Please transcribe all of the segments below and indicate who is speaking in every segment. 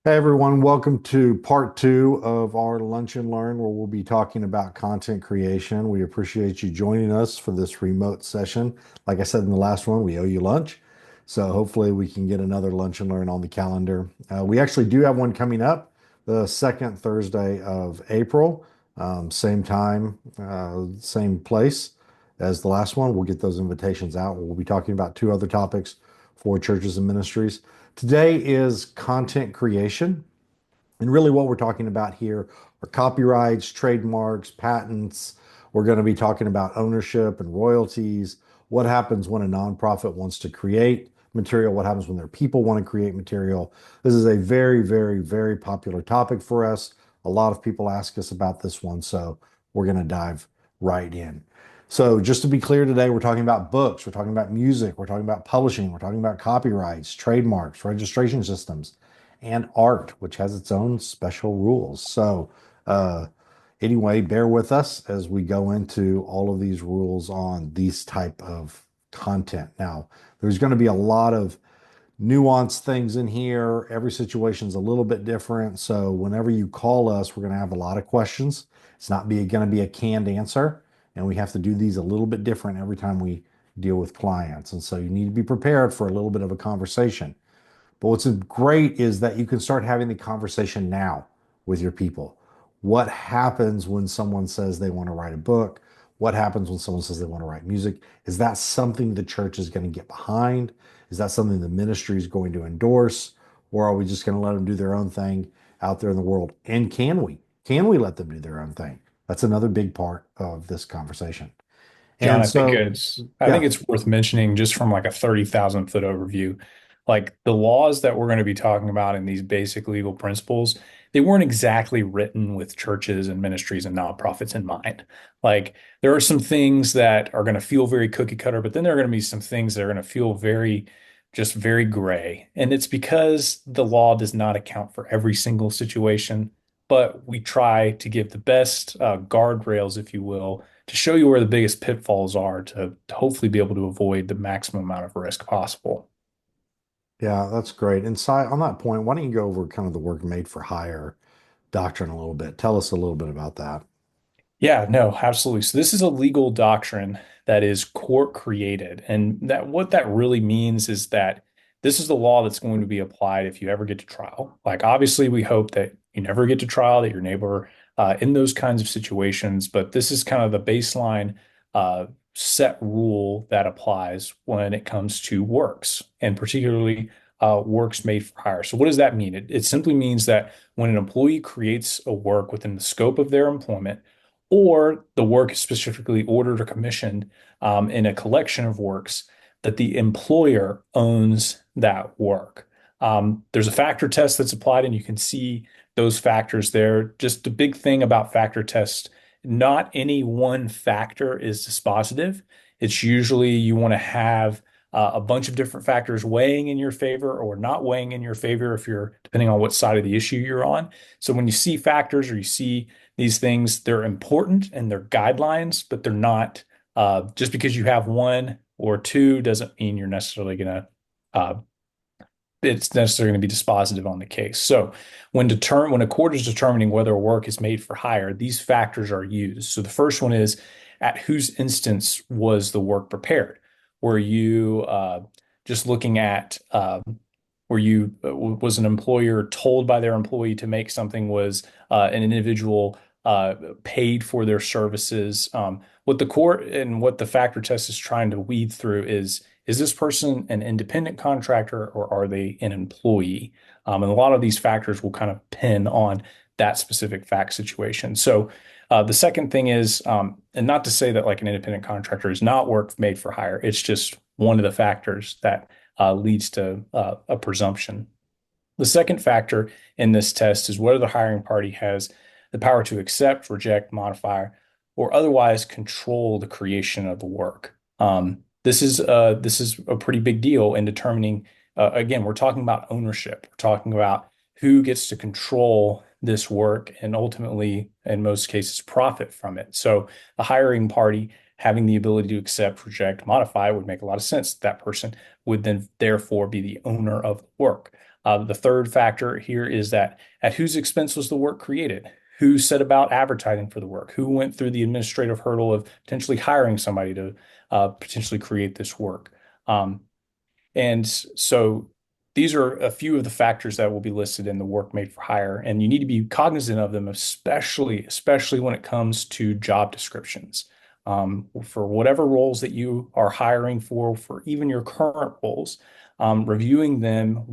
Speaker 1: Hey everyone, welcome to part two of our Lunch and Learn, where we'll be talking about content creation. We appreciate you joining us for this remote session. Like I said in the last one, we owe you lunch. So hopefully we can get another Lunch and Learn on the calendar. We actually do have one coming up the second Thursday of April, same time, same place as the last one. We'll get those invitations out. We'll be talking about two other topics for churches and ministries. Today is content creation. And really, what we're talking about here are copyrights, trademarks, patents. We're going to be talking about ownership and royalties. What happens when a nonprofit wants to create material? What happens when their people want to create material? This is a very, very, very popular topic for us. A lot of people ask us about this one, so we're going to dive right in. So, just to be clear, today we're talking about books, we're talking about music, we're talking about publishing, we're talking about copyrights, trademarks, registration systems, and art, which has its own special rules. So, uh, anyway, bear with us as we go into all of these rules on these type of content. Now, there's going to be a lot of nuanced things in here. Every situation's a little bit different. So whenever you call us, we're going to have a lot of questions. It's not going to be a canned answer. And we have to do these a little bit different every time we deal with clients. And so you need to be prepared for a little bit of a conversation. But what's great is that you can start having the conversation now with your people. What happens when someone says they want to write a book? What happens when someone says they want to write music? Is that something the church is going to get behind? Is that something the ministry is going to endorse? Or are we just going to let them do their own thing out there in the world? And can we? Can we let them do their own thing? That's another big part of this conversation.
Speaker 2: John,
Speaker 1: And so,
Speaker 2: I think
Speaker 1: yeah,
Speaker 2: it's worth mentioning just from like a 30,000 foot overview, like the laws that we're going to be talking about in these basic legal principles, they weren't exactly written with churches and ministries and nonprofits in mind. Like there are some things that are going to feel very cookie cutter, but then there are going to be some things that are going to feel just very gray. And it's because the law does not account for every single situation, but we try to give the best guardrails, if you will, to show you where the biggest pitfalls are to hopefully be able to avoid the maximum amount of risk possible.
Speaker 1: yeah, that's great. And Si, on that point, why don't you go over kind of the work made for hire doctrine a little bit? Tell us a little bit about that.
Speaker 2: Yeah, no, absolutely. So this is a legal doctrine that is court created. And that what that really means is that this is the law that's going to be applied if you ever get to trial. Like obviously we hope that you never get to trial, that your neighbor in those kinds of situations, but this is kind of the baseline set rule that applies when it comes to works, and particularly works made for hire. So what does that mean? It simply means that when an employee creates a work within the scope of their employment, or the work is specifically ordered or commissioned in a collection of works, that the employer owns that work. There's a factor test that's applied, and you can see those factors there. Just the big thing about factor tests, not any one factor is dispositive. It's usually you want to have a bunch of different factors weighing in your favor or not weighing in your favor if you're depending on what side of the issue you're on. So when you see factors or you see these things, they're important and they're guidelines, but they're not just because you have one or two doesn't mean you're necessarily going to uh, it's necessarily going to be dispositive on the case. So when a court is determining whether a work is made for hire, these factors are used. So the first one is, at whose instance was the work prepared? Were you just looking at were you was an employer told by their employee to make something? Was an individual paid for their services? What the court and what the factor test is trying to weed through is this person an independent contractor or are they an employee? And a lot of these factors will kind of pin on that specific fact situation. So the second thing is, and not to say that like an independent contractor is not work made for hire, it's just one of the factors that leads to a presumption. The second factor in this test is whether the hiring party has the power to accept, reject, modify, or otherwise control the creation of the work. This is a pretty big deal in determining. Again, we're talking about ownership. We're talking about who gets to control this work and ultimately, in most cases, profit from it. So the hiring party having the ability to accept, reject, modify would make a lot of sense. That person would then therefore be the owner of the work. The third factor here is that at whose expense was the work created? Who set about advertising for the work? Who went through the administrative hurdle of potentially hiring somebody to potentially create this work? Um, and so these are a few of the factors that will be listed in the work made for hire, and you need to be cognizant of them, especially when it comes to job descriptions. For whatever roles that you are hiring for even your current roles, reviewing them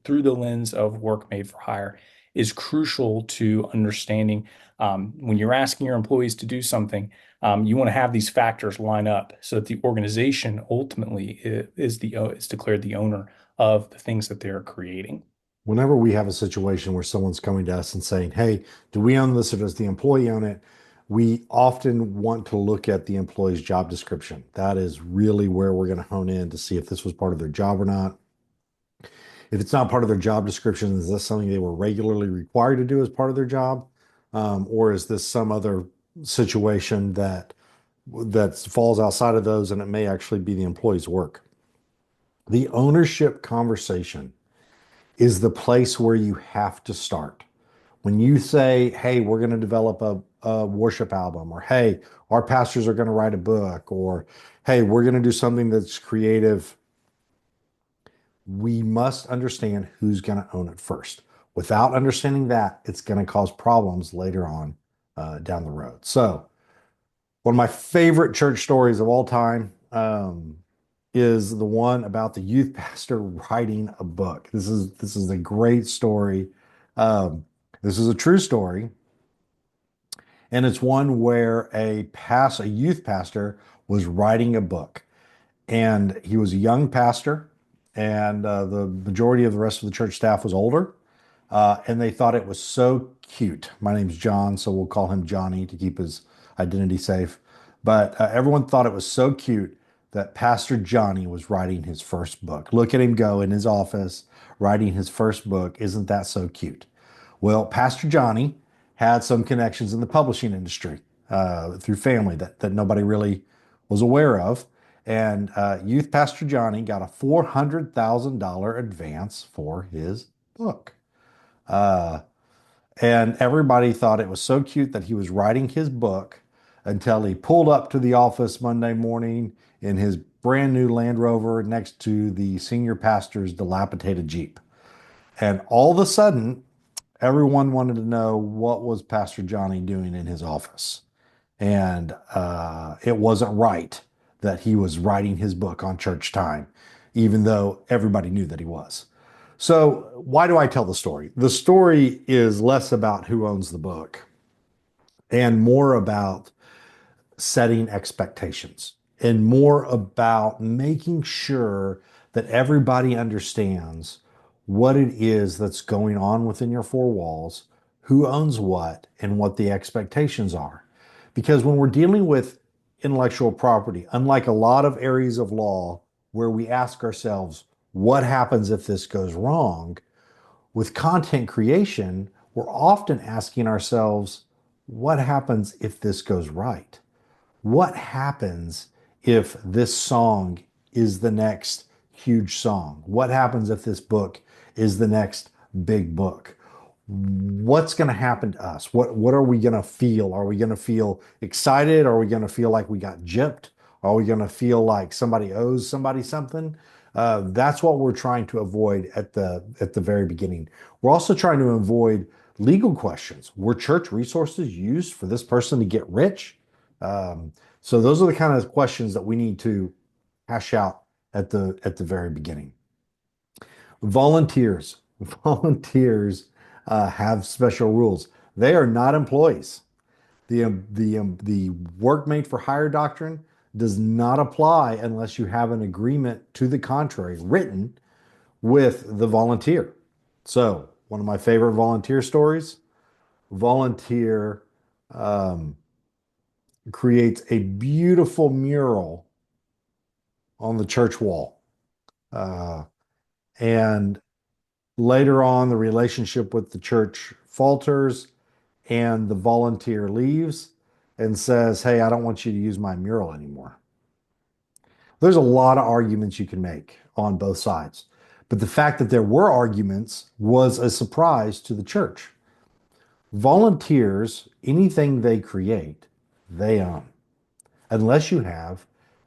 Speaker 2: through the lens of work made for hire is crucial to understanding when you're asking your employees to do something. You want to have these factors line up so that the organization ultimately is declared the owner of the things that they're creating.
Speaker 1: Whenever we have a situation where someone's coming to us and saying, "Hey, do we own this or does the employee own it?" We often want to look at the employee's job description. That is really where we're going to hone in to see if this was part of their job or not. If it's not part of their job description, is this something they were regularly required to do as part of their job? Or is this some other situation that falls outside of those and it may actually be the employee's work? The ownership conversation is the place where you have to start. When you say, "Hey, we're going to develop a worship album," or "Hey, our pastors are going to write a book," or "Hey, we're going to do something that's creative," we must understand who's going to own it first. Without understanding that, it's going to cause problems later on down the road. So, one of my favorite church stories of all time is the one about the youth pastor writing a book. This is a great story. Um, this is a true story, and it's one where a youth pastor was writing a book, and he was a young pastor, and the majority of the rest of the church staff was older, and they thought it was so cute. My name's John, so we'll call him Johnny to keep his identity safe. But everyone thought it was so cute that Pastor Johnny was writing his first book. Look at him go in his office, writing his first book. Isn't that so cute? Well, Pastor Johnny had some connections in the publishing industry through family that nobody really was aware of. And youth Pastor Johnny got a $400,000 advance for his book. Uh, and everybody thought it was so cute that he was writing his book until he pulled up to the office Monday morning in his brand new Land Rover next to the senior pastor's dilapidated Jeep. And all of a sudden, everyone wanted to know what was Pastor Johnny doing in his office. And it wasn't right that he was writing his book on church time, even though everybody knew that he was. So, why do I tell the story? The story is less about who owns the book and more about setting expectations and more about making sure that everybody understands what it is that's going on within your four walls, who owns what, and what the expectations are. Because when we're dealing with intellectual property, unlike a lot of areas of law where we ask ourselves, what happens if this goes wrong? With content creation, we're often asking ourselves, what happens if this goes right? What happens if this song is the next huge song? What happens if this book is the next big book? What's going to happen to us? What are we going to feel? Are we going to feel excited? Are we going to feel like we got gypped? Are we going to feel like somebody owes somebody something? That's what we're trying to avoid at the very beginning. We're also trying to avoid legal questions. Were church resources used for this person to get rich? So those are the kind of questions that we need to hash out at the very beginning. Volunteers, volunteers have special rules. They are not employees. The work made for hire doctrine does not apply unless you have an agreement to the contrary written with the volunteer. So one of my favorite volunteer stories: volunteer um, creates a beautiful mural on the church wall. Uh, and later on, the relationship with the church falters, and the volunteer leaves and says, "Hey, I don't want you to use my mural anymore." There's a lot of arguments you can make on both sides. But the fact that there were arguments was a surprise to the church. Volunteers, anything they create, they own, unless you have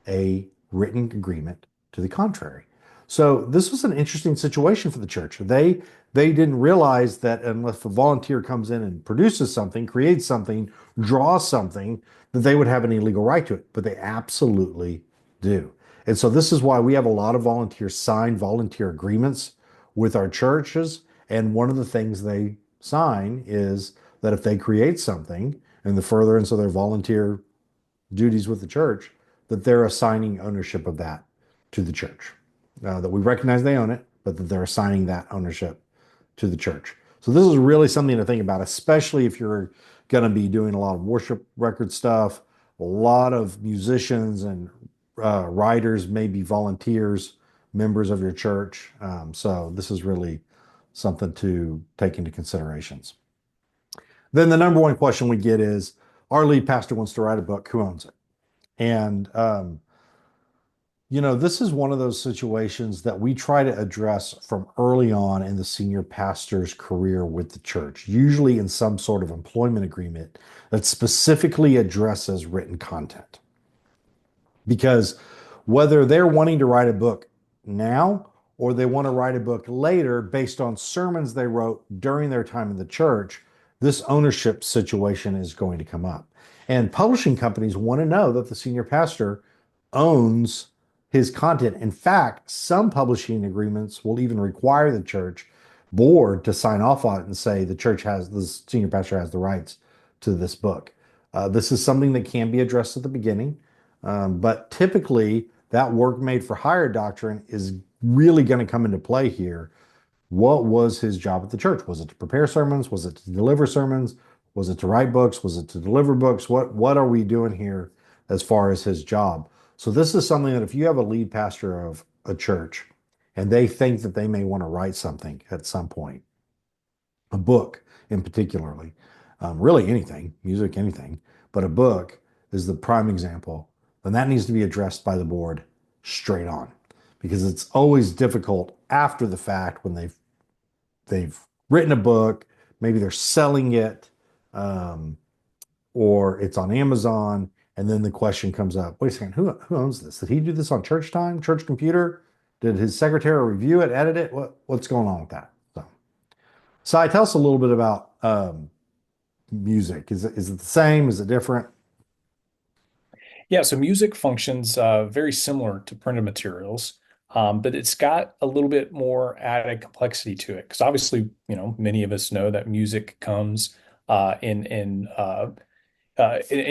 Speaker 1: a written agreement to the contrary. So this was an interesting situation for the church. They didn't realize that unless a volunteer comes in and produces something, creates something, draws something, that they would have any legal right to it, but they absolutely do. And so this is why we have a lot of volunteers sign volunteer agreements with our churches. And one of the things they sign is that if they create something in the furtherance of their volunteer duties with the church, that they're assigning ownership of that to the church. That we recognize they own it, but that they're assigning that ownership to the church. So this is really something to think about, especially if you're going to be doing a lot of worship record stuff. A lot of musicians and writers may be volunteers, members of your church. So this is really something to take into considerations. Then the number one question we get is, our lead pastor wants to write a book, who owns it? And, this is one of those situations that we try to address from early on in the senior pastor's career with the church, usually in some sort of employment agreement that specifically addresses written content. Because whether they're wanting to write a book now or they want to write a book later based on sermons they wrote during their time in the church, this ownership situation is going to come up. And publishing companies want to know that the senior pastor owns his content. In fact, some publishing agreements will even require the church board to sign off on it and say the senior pastor has the rights to this book. This is something that can be addressed at the beginning, but typically that work made for hire doctrine is really going to come into play here. What was his job at the church? Was it to prepare sermons? Was it to deliver sermons? Was it to write books? Was it to deliver books? What are we doing here as far as his job? So this is something that if you have a lead pastor of a church and they think that they may want to write something at some point, a book in particularly, really anything, music, anything, but a book is the prime example, then that needs to be addressed by the board straight on, because it's always difficult after the fact when they've written a book, maybe they're selling it, um, or it's on Amazon, and then the question comes up: wait a second, who owns this? Did he do this on church time, church computer? Did his secretary review it, edit it? What's going on with that? So, Sai, tell us a little bit about music. Is it the same? Is it different?
Speaker 2: Yeah, so music functions very similar to printed materials, but it's got a little bit more added complexity to it. Because obviously, many of us know that music comes in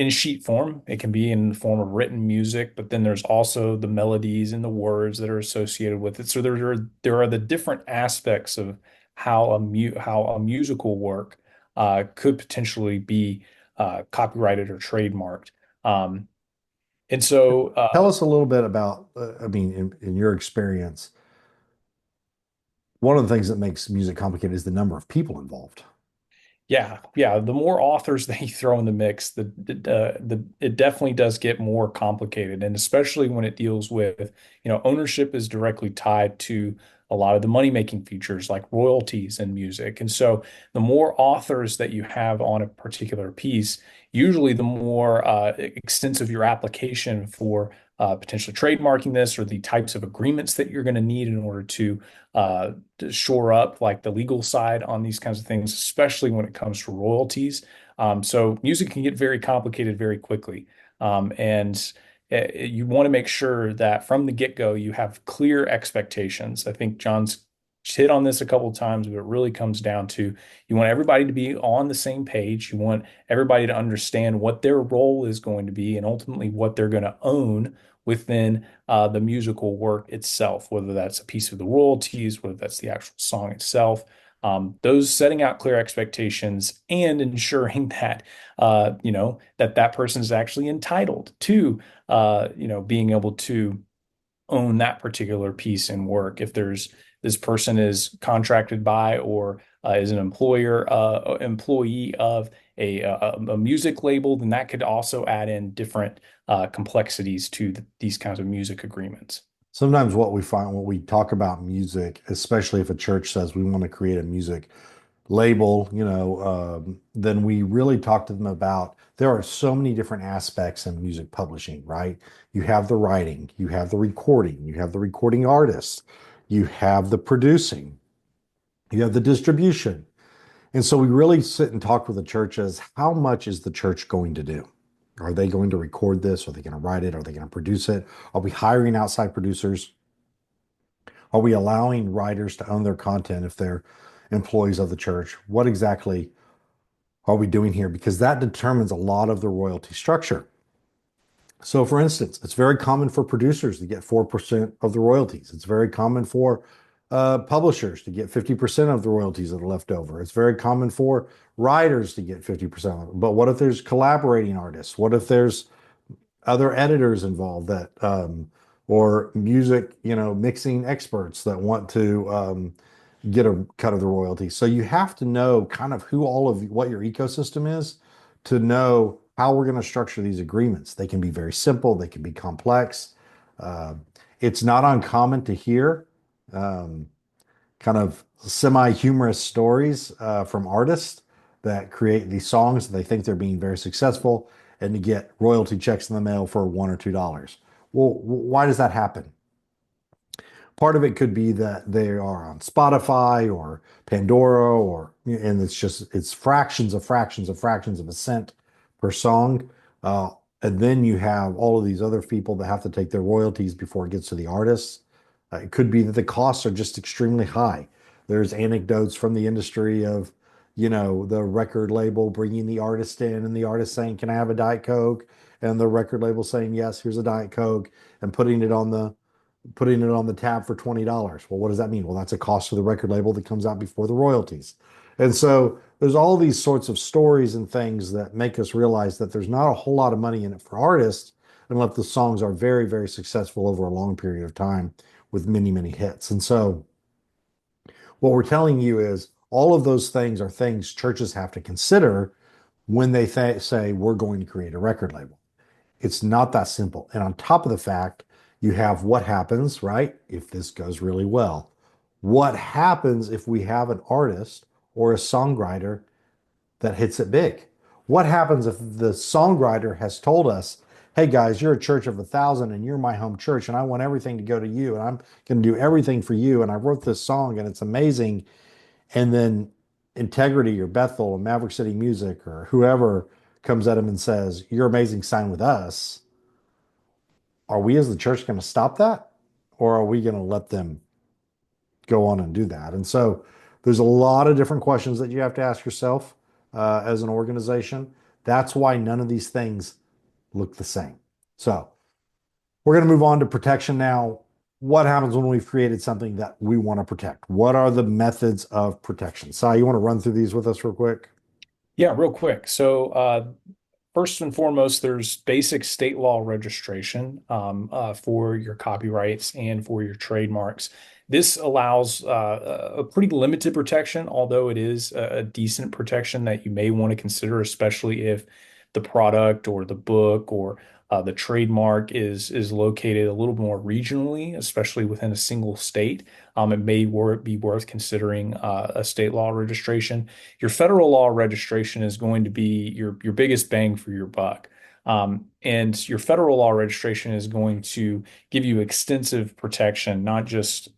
Speaker 2: sheet form. It can be in the form of written music, but then there's also the melodies and the words that are associated with it. So there are the different aspects of how a musical work could potentially be copyrighted or trademarked. Um, and so,
Speaker 1: Tell us a little bit about, I mean, in your experience, one of the things that makes music complicated is the number of people involved.
Speaker 2: yeah. The more authors that you throw in the mix, it definitely does get more complicated, and especially when it deals with, ownership is directly tied to a lot of the money-making features like royalties in music. And so, the more authors that you have on a particular piece, usually the more extensive your application for potentially trademarking this, or the types of agreements that you're going to need in order to shore up like the legal side on these kinds of things, especially when it comes to royalties. So music can get very complicated very quickly. And you want to make sure that from the get-go you have clear expectations. I think John's hit on this a couple of times, but it really comes down to, you want everybody to be on the same page. You want everybody to understand what their role is going to be and ultimately what they're going to own within the musical work itself, whether that's a piece of the royalties, whether that's the actual song itself. Those setting out clear expectations and ensuring that that person is actually entitled to being able to own that particular piece and work. If this person is contracted by or is an employee of a music label, then that could also add in different complexities to these kinds of music agreements.
Speaker 1: Sometimes what we find when we talk about music, especially if a church says we want to create a music label, then we really talk to them about there are so many different aspects in music publishing, right? You have the writing, you have the recording, you have the recording artist, you have the producing, you have the distribution. And so we really sit and talk with the churches. How much is the church going to do? Are they going to record this? Are they going to write it? Are they going to produce it? Are we hiring outside producers? Are we allowing writers to own their content if they're employees of the church? What exactly are we doing here? Because that determines a lot of the royalty structure. So, for instance, it's very common for producers to get 4% of the royalties. It's very common for publishers to get 50% of the royalties that are left over. It's very common for writers to get 50% of it. But what if there's collaborating artists? What if there's other editors involved or music, mixing experts that want to get a cut of the royalty. So you have to know kind of who all of what your ecosystem is to know how we're going to structure these agreements. They can be very simple, they can be complex. Uh, it's not uncommon to hear um, kind of semi-humorous stories from artists that create these songs. They think they're being very successful and to get royalty checks in the mail for $1 or $2. Well, why does that happen? Part of it could be that they are on Spotify or Pandora and it's fractions of fractions of fractions of a cent per song. And then you have all of these other people that have to take their royalties before it gets to the artists. It could be that the costs are just extremely high. There's anecdotes from the industry of, the record label bringing the artist in and the artist saying, "Can I have a Diet Coke?" And the record label saying, "Yes, here's a Diet Coke," and putting it on the tab for $20. Well, what does that mean? Well, that's a cost to the record label that comes out before the royalties. And so there's all these sorts of stories and things that make us realize that there's not a whole lot of money in it for artists unless the songs are very, very successful over a long period of time with many, many hits. And so what we're telling you is all of those things are things churches have to consider when they say we're going to create a record label. It's not that simple. And on top of the fact, you have what happens, right? If this goes really well. What happens if we have an artist or a songwriter that hits it big? What happens if the songwriter has told us, "Hey guys, you're a church of 1,000 and you're my home church and I want everything to go to you and I'm going to do everything for you and I wrote this song and it's amazing." And then Integrity or Bethel or Maverick City Music or whoever comes at him and says, "You're amazing, sign with us." Are we as the church going to stop that? Or are we going to let them go on and do that? And so there's a lot of different questions that you have to ask yourself as an organization. That's why none of these things look the same. So we're going to move on to protection now. What happens when we've created something that we want to protect? What are the methods of protection? Si, you want to run through these with us real quick?
Speaker 2: Yeah, real quick. First and foremost, there's basic state law registration for your copyrights and for your trademarks. This allows a pretty limited protection, although it is a decent protection that you may want to consider, especially if the product or the book or the trademark is located a little more regionally, especially within a single state. It may be worth considering a state law registration. Your federal law registration is going to be your biggest bang for your buck. And your federal law registration is going to give you extensive protection, not just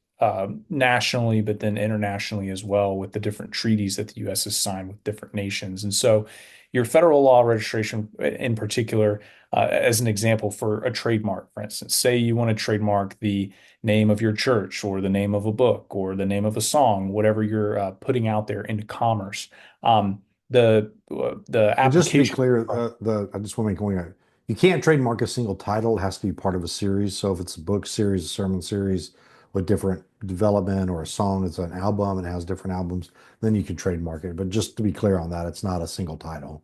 Speaker 2: nationally, but then internationally as well, with the different treaties that the U.S. has signed with different nations. And so, your federal law registration, in particular, as an example for a trademark, for instance, say you want to trademark the name of your church or the name of a book or the name of a song, whatever you're putting out there into commerce. The
Speaker 1: And just to be
Speaker 2: application.
Speaker 1: clear, I just want to make one point. You can't trademark a single title. It has to be part of a series. So if it's a book series, a sermon series with different development, or a song, it's an album and has different albums, then you can trademark it. But just to be clear on that, it's not a single title.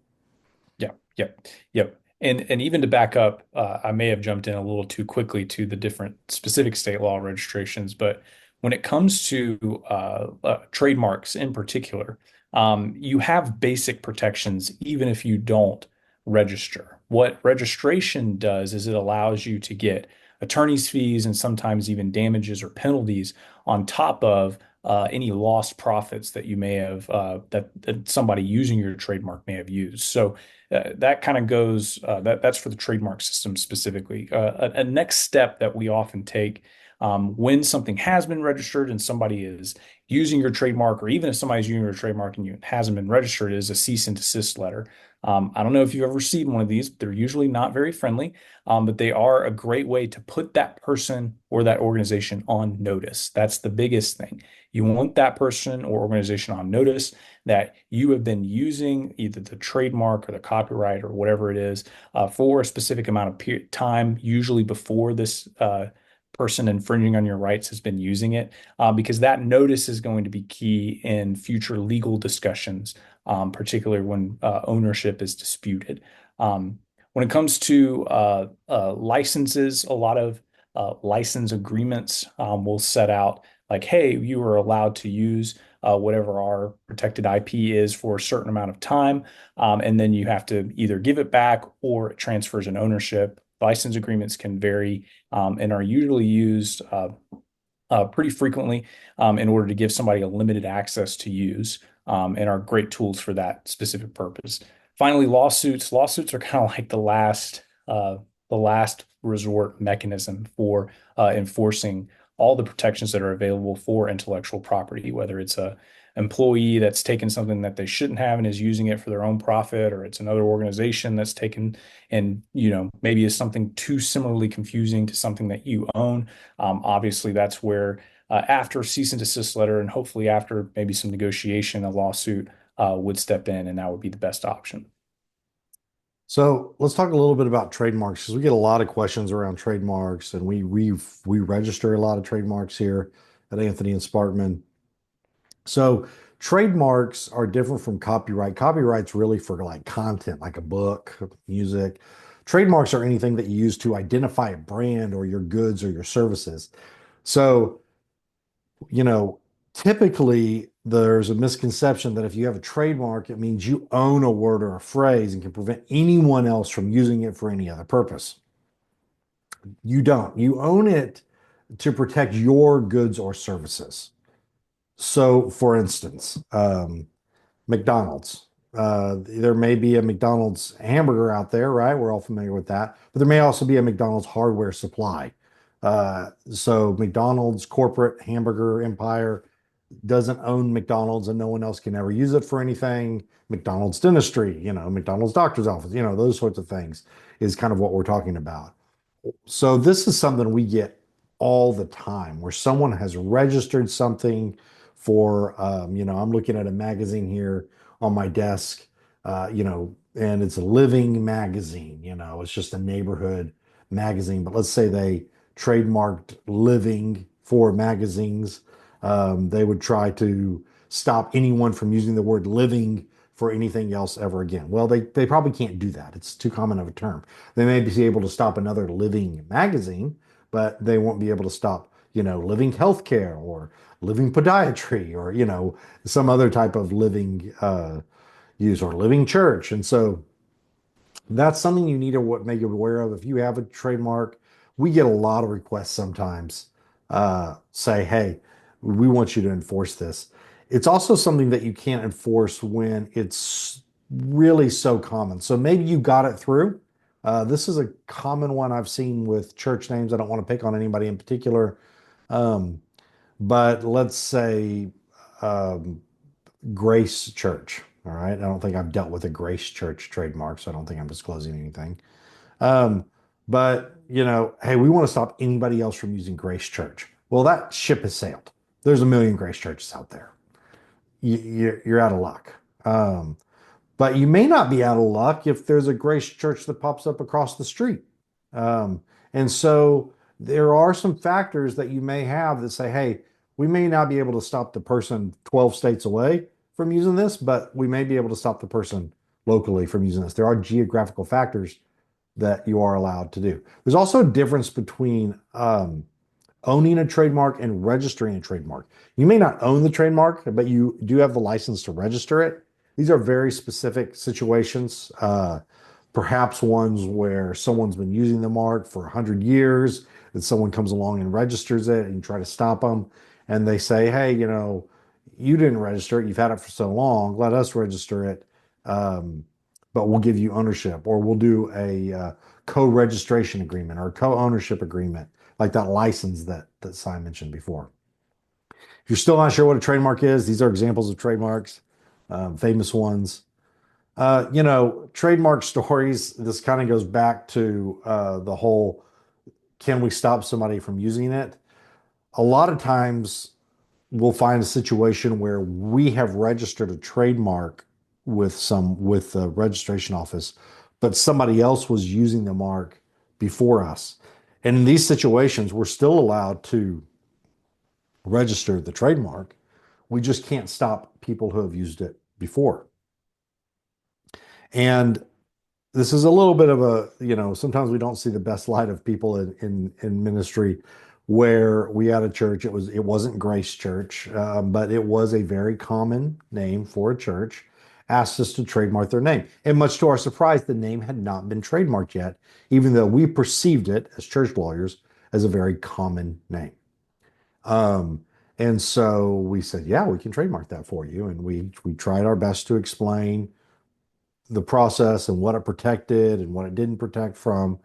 Speaker 2: Yeah, yep, yep. And even to back up, I may have jumped in a little too quickly to the different specific state law registrations, but when it comes to trademarks in particular, you have basic protections even if you don't register. What registration does is it allows you to get 100% protection. So if you trademark a trademark, you have 100% protection. If you trademark a book, you have 100% protection. If you trademark a song, you have 100% protection. If you trademark a sermon, you have 100% protection. If you trademark a sermon, you have 100% protection. If you trademark a book, you have 100% protection. If you trademark a song, you have 100% protection. If you trademark a sermon, you have 100% protection. What registration does is it allows you to get attorney's fees and sometimes even damages or penalties on top of any lost profits that you may have that somebody using your trademark may have used. So that kind of goes that's for the trademark system specifically. A next step that we often take when something has been registered and somebody is using your trademark, or even if somebody's using your trademark and it hasn't been registered, is a cease and desist letter. I don't know if you've ever received one of these. They're usually not very friendly, but they are a great way to put that person or that organization on notice. That's the biggest thing. You want that person or organization on notice that you have been using either the trademark or the copyright or whatever it is for a specific amount of time, usually before this person infringing on your rights has been using it, because that notice is going to be key in future legal discussions, particularly when ownership is disputed. When it comes to licenses, a lot of license agreements will set out like, hey, you are allowed to use whatever our protected IP is for a certain amount of time, and then you have to either give it back or it transfers an ownership. License agreements can vary and are usually used pretty frequently in order to give somebody a limited access to use, and are great tools for that specific purpose. Finally, lawsuits. Lawsuits are kind of like the last resort mechanism for enforcing all the protections that are available for intellectual property, whether it's a employee that's taken something that they shouldn't have and is using it for their own profit, or it's another organization that's taken and maybe is something too similarly confusing to something that you own. Obviously, that's where after cease and desist letter and hopefully after maybe some negotiation, a lawsuit would step in, and that would be the best option.
Speaker 1: So let's talk a little bit about trademarks because we get a lot of questions around trademarks, and we register a lot of trademarks here at Anthony and Sparkman. So trademarks are different from copyright. Copyright's really for like content, like a book, music. Trademarks are anything that you use to identify a brand or your goods or your services. So, you know, typically there's a misconception that if you have a trademark, it means you own a word or a phrase and can prevent anyone else from using it for any other purpose. You don't. You own it to protect your goods or services. So, for instance, McDonald's. There may be a McDonald's hamburger out there, right? We're all familiar with that. But there may also be a McDonald's hardware supply. So McDonald's corporate hamburger empire doesn't own McDonald's and no one else can ever use it for anything. McDonald's dentistry, McDonald's doctor's office, those sorts of things is kind of what we're talking about. So this is something we get all the time where someone has registered something for, I'm looking at a magazine here on my desk, and it's a living magazine, it's just a neighborhood magazine. But let's say they trademarked living for magazines. They would try to stop anyone from using the word living for anything else ever again. Well, they probably can't do that. It's too common of a term. They may be able to stop another living magazine, but they won't be able to stop, living healthcare or living podiatry or, some other type of living use or living church. And so that's something you need to make you aware of. If you have a trademark, we get a lot of requests sometimes say, hey, we want you to enforce this. It's also something that you can't enforce when it's really so common. So maybe you got it through. This is a common one I've seen with church names. I don't want to pick on anybody in particular. But let's say um, Grace Church. All right. I don't think I've dealt with a Grace Church trademark, so I don't think I'm disclosing anything. Um, but, hey, we want to stop anybody else from using Grace Church. Well, that ship has sailed. There's a million Grace churches out there. You're out of luck. But you may not be out of luck if there's a Grace Church that pops up across the street. Um, and so there are some factors that you may have that say, hey, we may not be able to stop the person 12 states away from using this, but we may be able to stop the person locally from using this. There are geographical factors that you are allowed to do. There's also a difference between owning a trademark and registering a trademark. You may not own the trademark, but you do have the license to register it. These are very specific situations. perhaps ones where someone's been using the mark for 100 years, and someone comes along and registers it, and you try to stop them, and they say, hey, you didn't register it, you've had it for so long, let us register it, um, but we'll give you ownership, or we'll do a co-registration agreement or a co-ownership agreement, like that license that Si mentioned before. If you're still not sure what a trademark is, these are examples of trademarks, famous ones. Trademark stories, this kind of goes back to the whole, can we stop somebody from using it? A lot of times we'll find a situation where we have registered a trademark with the registration office, but somebody else was using the mark before us. And in these situations, we're still allowed to register the trademark. We just can't stop people who have used it before. And this is a little bit of a, sometimes we don't see the best light of people in ministry. Where we had a church, it wasn't Grace Church, but it was a very common name for a church, asked us to trademark their name. And much to our surprise, the name had not been trademarked yet, even though we perceived it as church lawyers as a very common name. Um, and so we said, yeah, we can trademark that for you. And we tried our best to explain the process and what it protected and what it didn't protect from.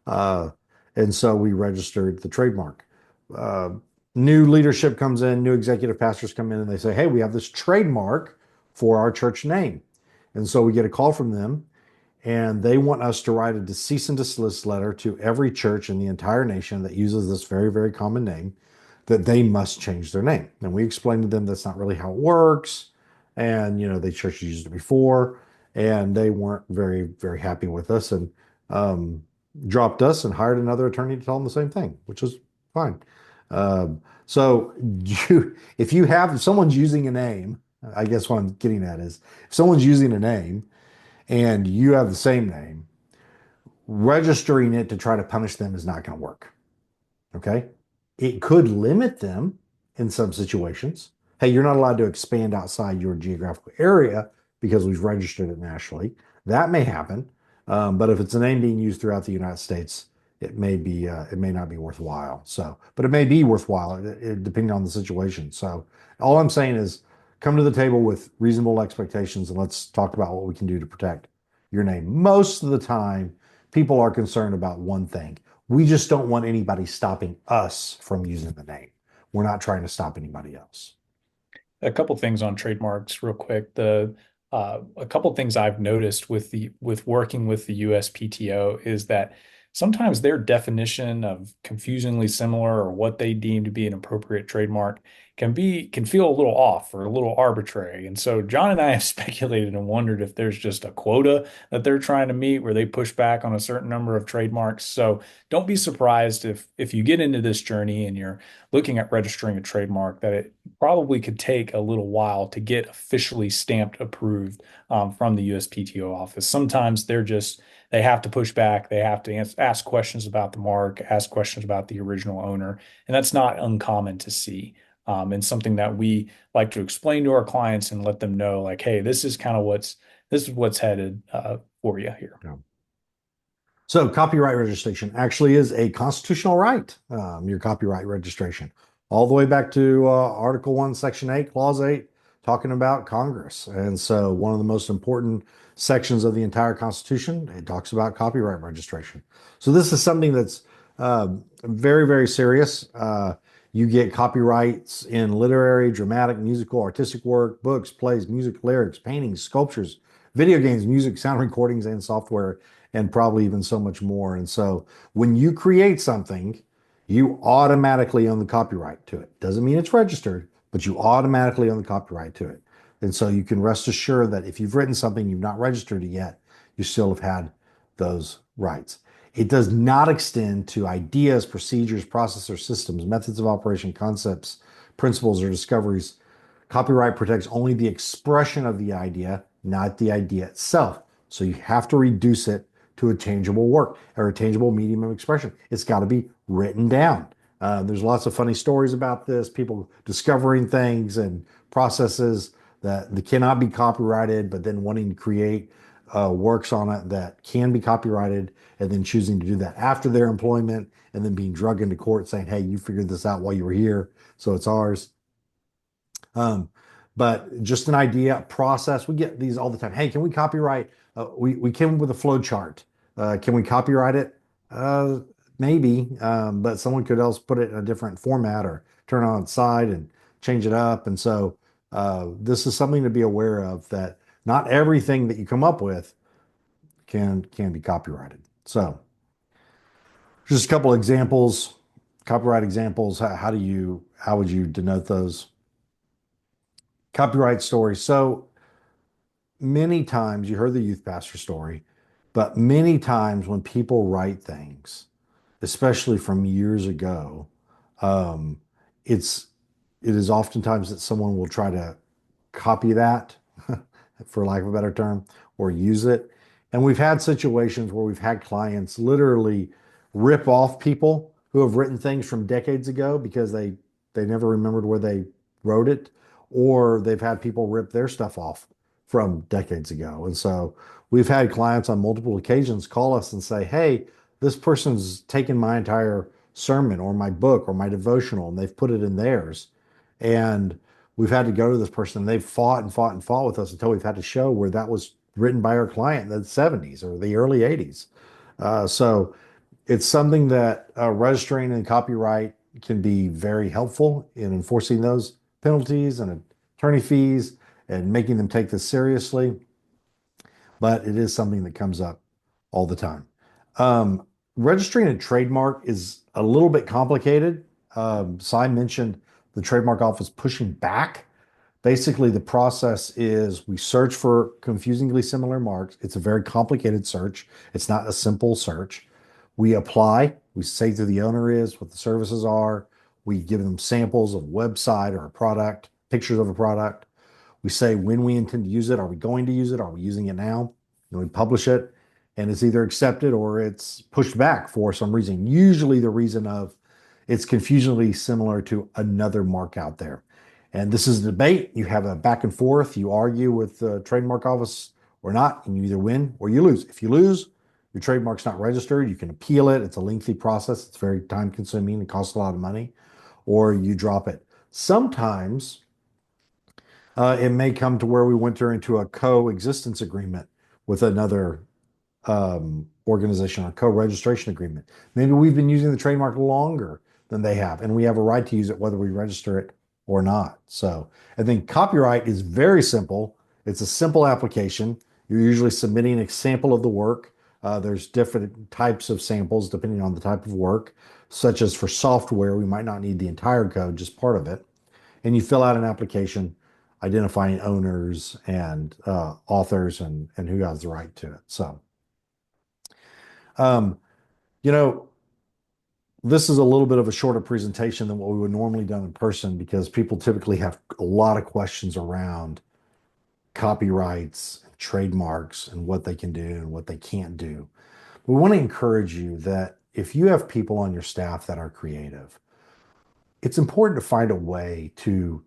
Speaker 1: Uh, and so we registered the trademark. Uh, New leadership comes in, new executive pastors come in, and they say, hey, we have this trademark for our church name. And so we get a call from them, and they want us to write a cease and desist letter to every church in the entire nation that uses this very, very common name, that they must change their name. And we explained to them that's not really how it works. And, they church used it before, and they weren't very, very happy with us, and um, dropped us and hired another attorney to tell them the same thing, which was fine. So if someone's using a name, I guess what I'm getting at is if someone's using a name and you have the same name, registering it to try to punish them is not going to work. Okay. It could limit them in some situations. Hey, you're not allowed to expand outside your geographical area because we've registered it nationally. That may happen. But if it's a name being used throughout the United States, it may not be worthwhile. So, but it may be worthwhile depending on the situation. So, all I'm saying is come to the table with reasonable expectations and let's talk about what we can do to protect your name. Most of the time, people are concerned about one thing. We just don't want anybody stopping us from using the name. We're not trying to stop anybody else.
Speaker 2: A couple things on trademarks real quick. A couple things I've noticed with working with the USPTO is that sometimes their definition of confusingly similar or what they deem to be an appropriate trademark can feel a little off or a little arbitrary. And so John and I have speculated and wondered if there's just a quota that they're trying to meet where they push back on a certain number of trademarks. So don't be surprised if you get into this journey and you're looking at registering a trademark that it probably could take a little while to get officially stamped approved from the USPTO office. Sometimes they have to push back. They have to ask questions about the mark, ask questions about the original owner. And that's not uncommon to see. And something that we like to explain to our clients and let them know, like, hey, this is what's headed for you here.
Speaker 1: Yeah. So, copyright registration actually is a constitutional right, your copyright registration, all the way back to Article 1, Section 8, Clause 8, talking about Congress. And so, one of the most important sections of the entire Constitution, it talks about copyright registration. So, this is something that's very, very serious. You get copyrights in literary, dramatic, musical, artistic work, books, plays, music, lyrics, paintings, sculptures, video games, music, sound recordings, and software, and probably even so much more. And so when you create something, you automatically own the copyright to it. Doesn't mean it's registered, but you automatically own the copyright to it. And so you can rest assured that if you've written something you've not registered it yet, you still have had those rights. It does not extend to ideas, procedures, process or systems, methods of operation, concepts, principles, or discoveries. Copyright protects only the expression of the idea, not the idea itself. So you have to reduce it to a tangible work or a tangible medium of expression. It's got to be written down. There's lots of funny stories about this, people discovering things and processes that cannot be copyrighted, but then wanting to create works on it that can be copyrighted, and then choosing to do that after their employment, and then being dragged into court saying, "Hey, you figured this out while you were here, so it's ours." Um, but just an idea process. We get these all the time. Hey, can we copyright? We came up with a flow chart. Can we copyright it? Uh, Maybe, but someone could else put it in a different format or turn it on its side and change it up. And so this is something to be aware of, that not everything that you come up with can be copyrighted. So just a couple examples, copyright examples. How would you denote those? Copyright stories. So many times you heard the youth pastor story, but many times when people write things, especially from years ago, um, it's it is oftentimes that someone will try to copy that, for lack of a better term, or use it. And we've had situations where we've had clients literally rip off people who have written things from decades ago because they never remembered where they wrote it, or they've had people rip their stuff off from decades ago. And so we've had clients on multiple occasions call us and say, "Hey, this person's taken my entire sermon or my book or my devotional and they've put it in theirs." And we've had to go to this person and they've fought and fought and fought with us until we've had to show where that was written by our client in the 70s or the early 80s. So it's something that registering and copyright can be very helpful in enforcing those penalties and attorney fees and making them take this seriously. But it is something that comes up all the time. Registering a trademark is a little bit complicated. Cy mentioned the trademark office pushing back. Basically, the process is we search for confusingly similar marks. It's a very complicated search. It's not a simple search. We apply, we say who the owner is, what the services are. We give them samples of a website or a product, pictures of a product. We say when we intend to use it. Are we going to use it? Are we using it now? And we publish it, and it's either accepted or it's pushed back for some reason. Usually the reason of it's confusingly similar to another mark out there. And this is a debate. You have a back and forth. You argue with the trademark office or not, and you either win or you lose. If you lose, your trademark's not registered. You can appeal it. It's a lengthy process. It's very time consuming. It costs a lot of money, or you drop it. Sometimes it may come to where we enter into a coexistence agreement with another organization, a co-registration agreement. Maybe we've been using the trademark longer than they have, and we have a right to use it whether we register it or not. So I think copyright is very simple. It's a simple application. You're usually submitting a sample of the work. There's different types of samples depending on the type of work, such as for software, we might not need the entire code, just part of it. And you fill out an application identifying owners and authors and who has the right to it. So, um, you know, this is a little bit of a shorter presentation than what we would normally done in person because people typically have a lot of questions around copyrights, trademarks, and what they can do and what they can't do. We want to encourage you that if you have people on your staff that are creative, it's important to find a way to